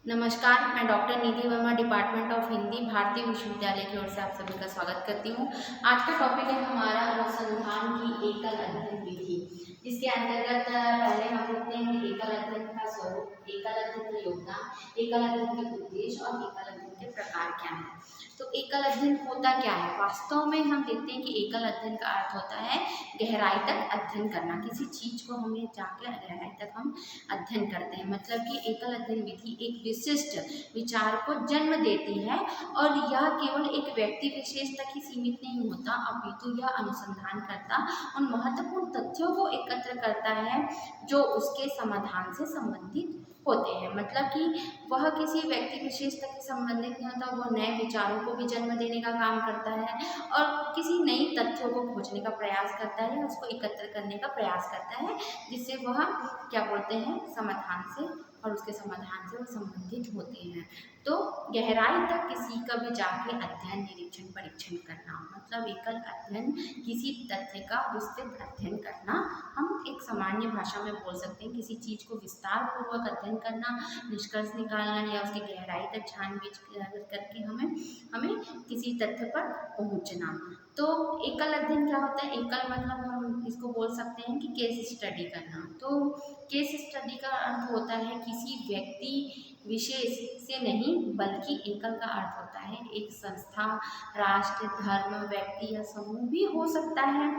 नमस्कार, मैं doctor Nidhi Verma, department of Hindi, भारतीय विश्वविद्यालय की ओर से आप सभी का स्वागत करती हूँ। आज का टॉपिक है हमारा अनुसंधान की एकल अध्ययन विधि, जिसके अंतर्गत पहले हम देखते हैं एकल अध्ययन का स्वरूप, एकल अध्ययन का योगदान, एकल अध्ययन के उद्देश्य और एकल अध्ययन के प्रकार क्या हैं। तो एकल अध्ययन होता क्या है? वास्तव में हम देखते हैं कि एकल अध्ययन का अर्थ होता है गहराई तक अध्ययन करना। किसी चीज को हमें जाकर गहराई तक हम अध्ययन करते हैं। मतलब कि एकल अध्ययन विधि एक विशिष्ट विचार को जन्म देती है और यह केवल एक व्यक्ति विशेष तक ही सीमित नहीं होता, अपितु यह अनुसंधान करता उन महत्वपूर्ण तथ्यों को एकत्र करता है जो उसके समाधान से संबंधित होते हैं। मतलब कि वह किसी व्यक्ति विशेष तक संबंधित नहीं होता, वह नए विचारों को भी जन्म देने का काम करता है और किसी नई तथ्यों को खोजने का प्रयास करता है, उसको एकत्र करने का प्रयास करता है, जिससे वह क्या बोलते हैं समाधान से और उसके समाधान से वो संबंधित होते हैं। तो गहराई तक किसी का भी जाके अध्ययन, निरीक्षण, परीक्षण करना, मतलब एकल अध्ययन किसी तथ्य का विस्तृत अध्ययन करना। हम एक सामान्य भाषा में बोल सकते हैं किसी चीज को विस्तार पूर्वक अध्ययन करना, निष्कर्ष निकालना या उसकी गहराई तक छानबीन करके हमें किसी तथ्य पर पहुंचना। तो एकल अध्ययन क्या होता है? एकल मतलब हम इसको बोल सकते हैं कि केस स्टडी करना। तो केस स्टडी का अर्थ होता है किसी व्यक्ति विशेष से नहीं, बल्कि एकल का अर्थ होता है एक संस्था, राष्ट्र, धर्म, व्यक्ति या समूह भी हो सकता है,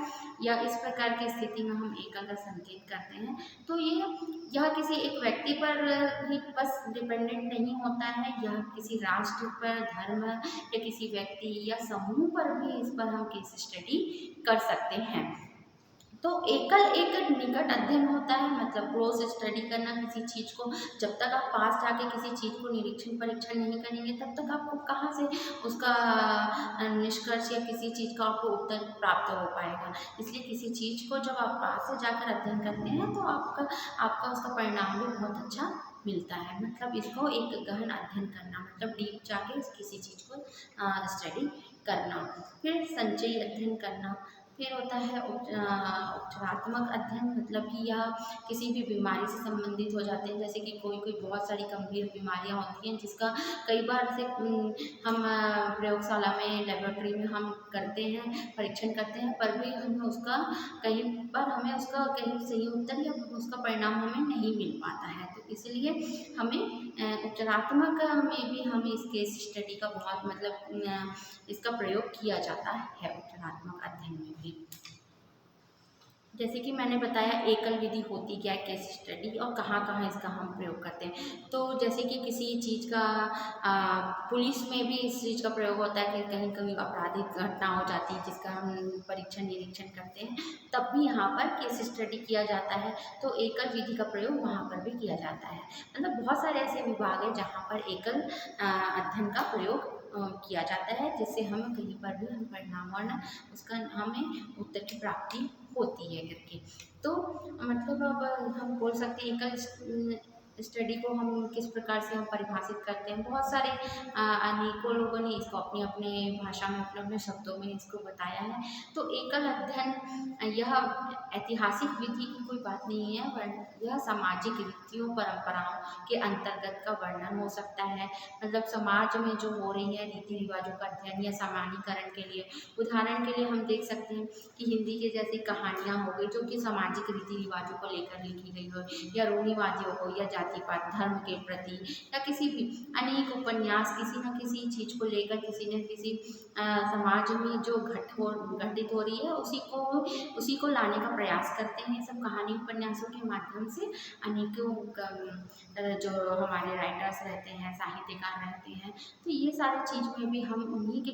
या इस प्रकार की स्थिति में हम एकल का संकेत करते हैं। तो यह किसी एक व्यक्ति पर ही बस डिपेंडेंट नहीं होता है, यह किसी राष्ट्र पर, धर्म या किसी व्यक्ति या समूह पर भी इस पर हम केस स्टडी कर सकते हैं। तो एकल एक निकट अध्ययन होता है, मतलब क्लोज स्टडी करना किसी चीज को। जब तक आप पास जाके किसी चीज को निरीक्षण परीक्षण नहीं करेंगे, तब तक आपको कहाँ से उसका निष्कर्ष या किसी चीज का आपको उत्तर प्राप्त हो पाएगा। इसलिए किसी चीज को जब आप पास से जाकर अध्ययन करते हैं तो आपका उसका परिणाम भी बहुत अच्छा मिलता है। मतलब इसको एक गहन अध्ययन करना, मतलब डीप जाके किसी चीज को स्टडी करना। फिर संचयी अध्ययन करना। फिर होता है उपचारात्मक अध्ययन, मतलब कि यह किसी भी बीमारी से संबंधित हो जाते हैं। जैसे कि कोई बहुत सारी गंभीर बीमारियां होती हैं जिसका कई बार से हम प्रयोगशाला में, लेबोरेटरी में हम करते हैं, परीक्षण करते हैं, पर भी हमें उसका कहीं सही उत्तर या उसका परिणाम हमें नहीं मिल पाता है। तो इसलिए हमें उपचारात्मक में भी हम इस केस स्टडी का बहुत इसका प्रयोग किया जाता है उपचारात्मक अध्ययन में भी। जैसे कि मैंने बताया एकल विधि होती क्या है, केस स्टडी, और कहाँ कहाँ इसका हम प्रयोग करते हैं। तो जैसे कि किसी चीज़ का पुलिस में भी इस चीज़ का प्रयोग होता है कि कहीं कहीं आपराधिक घटना हो जाती है जिसका हम परीक्षण निरीक्षण करते हैं, तब भी यहाँ पर केस स्टडी किया जाता है। तो एकल विधि का प्रयोग वहाँ पर भी किया जाता है। मतलब बहुत सारे ऐसे विभाग हैं जहाँ पर एकल अध्ययन का प्रयोग किया जाता है, जिससे हम कहीं पर भी हम परिणाम और उसका हमें उत्तर की प्राप्ति होती है करके। तो मतलब अब हम बोल सकते हैं एकल स्टडी को हम किस प्रकार से हम परिभाषित करते हैं। बहुत सारे अनेकों लोगों ने इसको अपनी अपने भाषा में, अपने अपने शब्दों में इसको बताया है। तो एकल अध्ययन यह ऐतिहासिक विधि की कोई बात नहीं है, वरन यह सामाजिक रीतियों, परंपराओं के अंतर्गत का वर्णन हो सकता है। मतलब समाज में जो हो रही है रीति रिवाजों का अध्ययन या सामान्यीकरण के लिए। उदाहरण के लिए हम देख सकते हैं कि हिंदी के जैसी कहानियाँ हो गई जो कि सामाजिक रीति रिवाजों को लेकर लिखी गई हो, या रूढ़िवादियों को, या जातिवाद, धर्म के प्रति, या किसी भी अनेक उपन्यास किसी न किसी चीज़ को लेकर किसी न किसी समाज में जो घटित हो रही है उसी को लाने का प्रयास करते हैं। सब कहानी उपन्यासों के माध्यम से अनेकों जो हमारे राइटर्स रहते हैं, साहित्यकार रहते हैं, तो ये सारी चीज़ में भी हम उन्हीं के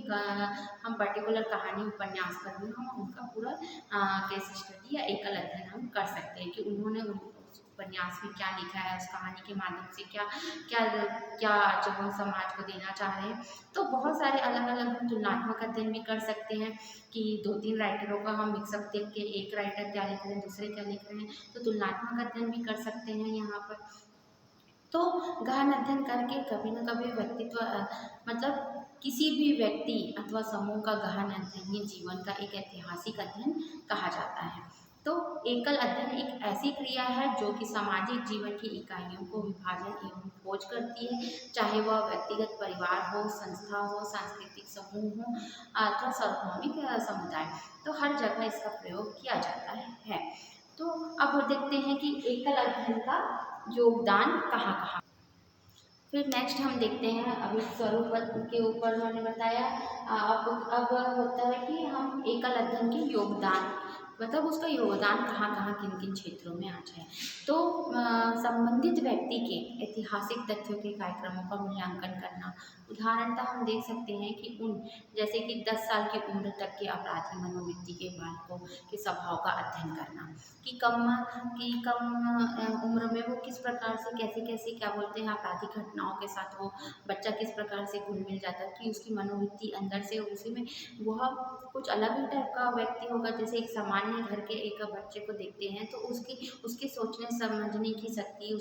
हम पर्टिकुलर कहानी उपन्यास पर भी हम उनका पूरा केस स्टडी या एकल अध्ययन हम कर सकते हैं कि उन्होंने उस उपन्यास में क्या लिखा है, उस कहानी के माध्यम से क्या क्या क्या जो हम समाज को देना चाह रहे हैं। तो बहुत सारे अलग अलग हम तुलनात्मक अध्ययन भी कर सकते हैं कि 2-3 राइटरों का हम मिक्सअप देख के एक राइटर क्या लिख रहे हैं, दूसरे क्या लिख रहे हैं, तो तुलनात्मक अध्ययन भी कर सकते हैं यहाँ पर। तो गहन अध्ययन करके कभी न कभी व्यक्तित्व मतलब किसी भी व्यक्ति अथवा समूह का गहन अध्ययन ही जीवन का एक ऐतिहासिक अध्ययन कहा जाता है। तो एकल अध्ययन एक ऐसी क्रिया है जो कि सामाजिक जीवन की इकाइयों को विभाजन एवं खोज करती है, चाहे वह व्यक्तिगत परिवार हो, संस्था हो, सांस्कृतिक समूह हो अथवा सार्वभौमिक समुदाय। तो हर जगह इसका प्रयोग किया जाता है। तो अब देखते हैं कि एकल अध्ययन का योगदान कहाँ कहाँ। फिर नेक्स्ट हम देखते हैं, अभी स्वरूप के ऊपर मैंने बताया। अब होता है कि हम एकल अध्ययन के योगदान, मतलब उसका योगदान कहाँ कहाँ किन किन क्षेत्रों में आ जाए। तो संबंधित व्यक्ति के ऐतिहासिक तथ्यों के कार्यक्रमों का मूल्यांकन करना। उदाहरणतः हम देख सकते हैं कि जैसे कि 10 साल की उम्र तक के अपराधी मनोवृत्ति के बालकों के स्वभाव का अध्ययन करना, कि कम उम्र में वो किस प्रकार से कैसे कैसे क्या बोलते हैं आपराधिक घटनाओं के साथ वो बच्चा किस प्रकार से घुल मिल जाता है, कि उसकी मनोवृत्ति अंदर से उसी में वह कुछ अलग ही टाइप का व्यक्ति होगा। जैसे एक सामान्य घर के एक बच्चे को देखते हैं तो उसकी सोचने समझने की शक्ति,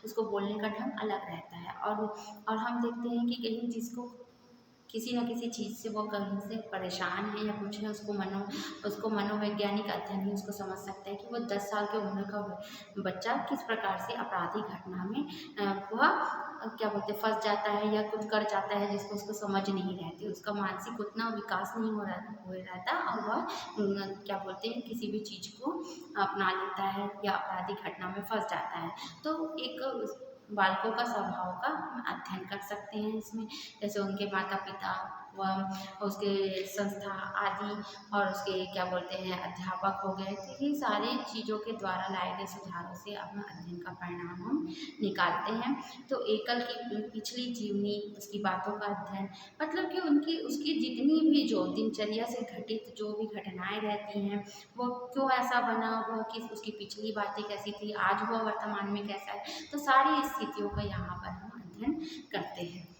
उसको बोलने का ढंग अलग रहता है। और हम देखते हैं कि कहीं जिसको किसी न किसी चीज़ से वो कहीं से परेशान है या कुछ है, उसको मनोवैज्ञानिक अध्ययन ही उसको समझ सकता है कि वो 10 साल की उम्र का बच्चा किस प्रकार से आपराधिक घटना में वह क्या बोलते हैं फंस जाता है या कुछ कर जाता है जिसको उसको समझ नहीं रहती, उसका मानसिक उतना विकास नहीं हो रहता और वह क्या बोलते हैं किसी भी चीज़ को अपना लेता है या आपराधिक घटना में फंस जाता है। तो एक बालकों का स्वभाव का अध्ययन कर सकते हैं इसमें, जैसे उनके माता पिता व उसके संस्था आदि और उसके क्या बोलते हैं अध्यापक हो गए, तो ये सारी चीज़ों के द्वारा लाए गए सुधारों से अपना अध्ययन का परिणाम हम निकालते हैं। तो एकल की पिछली जीवनी, उसकी बातों का अध्ययन, मतलब कि उसकी जितनी भी जो दिनचर्या से घटित जो भी घटनाएं रहती हैं वो क्यों ऐसा बना, वह किस उसकी पिछली बातें कैसी थी, आज वह वर्तमान में कैसा है, तो सारी स्थितियों का यहाँ पर हम अध्ययन करते हैं।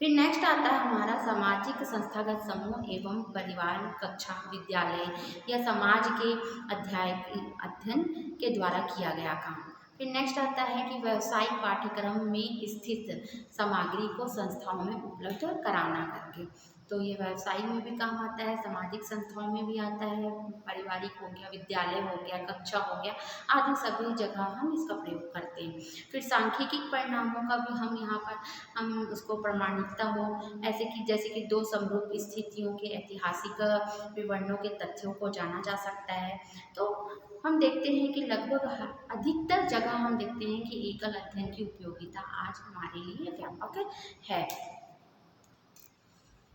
फिर नेक्स्ट आता है हमारा सामाजिक संस्थागत समूह एवं परिवार, कक्षा, विद्यालय या समाज के अध्ययन के द्वारा किया गया काम। फिर नेक्स्ट आता है कि व्यावसायिक पाठ्यक्रम में स्थित सामग्री को संस्थाओं में उपलब्ध कराना करके। तो ये व्यवसाय में भी काम आता है, सामाजिक संस्थाओं में भी आता है, पारिवारिक हो गया, विद्यालय हो गया, कक्षा हो गया, आदि सभी जगह हम इसका प्रयोग करते हैं। फिर सांख्यिकी परिणामों का भी हम यहाँ पर हम उसको प्रामाणिकता हो, जैसे कि दो समरूप स्थितियों के ऐतिहासिक विवरणों के तथ्यों को जाना जा सकता है। तो हम देखते हैं कि लगभग अधिकतर जगह हम देखते हैं कि एकल अध्ययन की उपयोगिता आज हमारे लिए व्यापक है।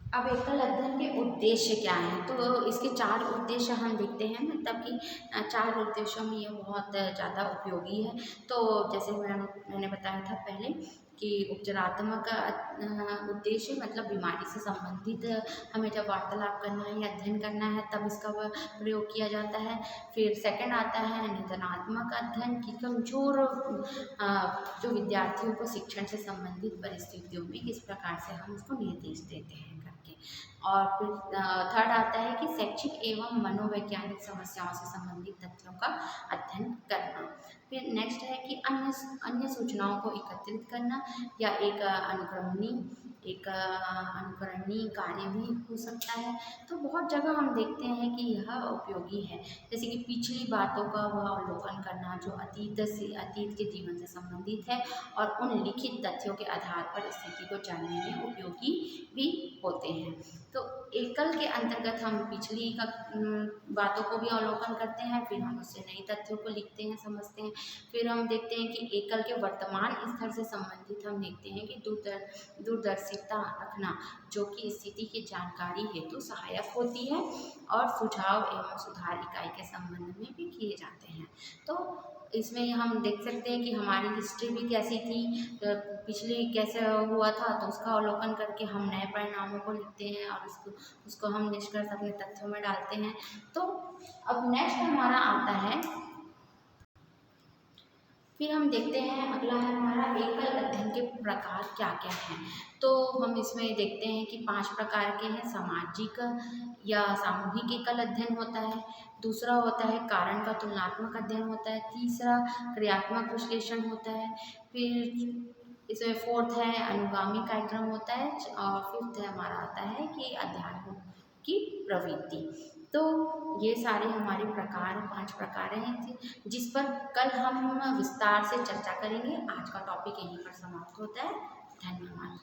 अब एकल अध्ययन के उद्देश्य क्या हैं, तो इसके 4 उद्देश्य हम देखते हैं, मतलब कि 4 उद्देश्यों में ये बहुत ज़्यादा उपयोगी है। तो जैसे मैंने बताया था पहले कि उपचारात्मक उद्देश्य, मतलब बीमारी से संबंधित हमें जब वार्तालाप करना है या अध्ययन करना है तब इसका प्रयोग किया जाता है। फिर सेकंड आता है निदानात्मक अध्ययन, की कमजोर जो विद्यार्थियों को शिक्षण से संबंधित परिस्थितियों में किस प्रकार से हम उसको निर्देश देते हैं करके। और फिर थर्ड आता है कि शैक्षिक एवं मनोवैज्ञानिक समस्याओं से संबंधित तथ्यों का अध्ययन करना। फिर नेक्स्ट है कि अन्य सूचनाओं को एकत्रित करना या एक अनुकरणीय कार्य भी हो सकता है। तो बहुत जगह हम देखते हैं कि यह उपयोगी है, जैसे कि पिछली बातों का वह अवलोकन करना जो अतीत के जीवन से संबंधित है और उन लिखित तथ्यों के आधार पर स्थिति को जानने में उपयोगी भी होते हैं। तो एकल के अंतर्गत हम पिछली बातों को भी अवलोकन करते हैं, फिर हम उससे नए तथ्यों को लिखते हैं, समझते हैं। फिर हम देखते हैं कि एकल के वर्तमान स्तर से संबंधित हम देखते हैं कि दूरदर्शिता रखना जो कि स्थिति की जानकारी हेतु सहायक होती है और सुझाव एवं सुधार इकाई के संबंध में भी किए जाते हैं। तो इसमें हम देख सकते हैं कि हमारी हिस्ट्री भी कैसी थी, पिछले कैसे हुआ था, तो उसका अवलोकन करके हम नए परिणामों को लिखते हैं और उसको हम निष्कर्ष अपने तथ्यों में डालते हैं। तो अब नेक्स्ट हमारा आता है, फिर हम देखते हैं अगला है हमारा एकल अध्ययन के प्रकार क्या क्या हैं। तो हम इसमें देखते हैं कि 5 प्रकार के हैं। सामाजिक या सामूहिक एकल अध्ययन होता है, दूसरा होता है कारण का तुलनात्मक अध्ययन होता है, तीसरा क्रियात्मक विश्लेषण होता है, फिर इसमें फोर्थ है अनुगामी कार्यक्रम होता है और फिफ्थ हमारा आता है कि अध्ययन की प्रवृत्ति। तो ये सारे हमारे प्रकार 5 प्रकार हैं जिस पर कल हम विस्तार से चर्चा करेंगे। आज का टॉपिक यहीं पर समाप्त होता है। धन्यवाद।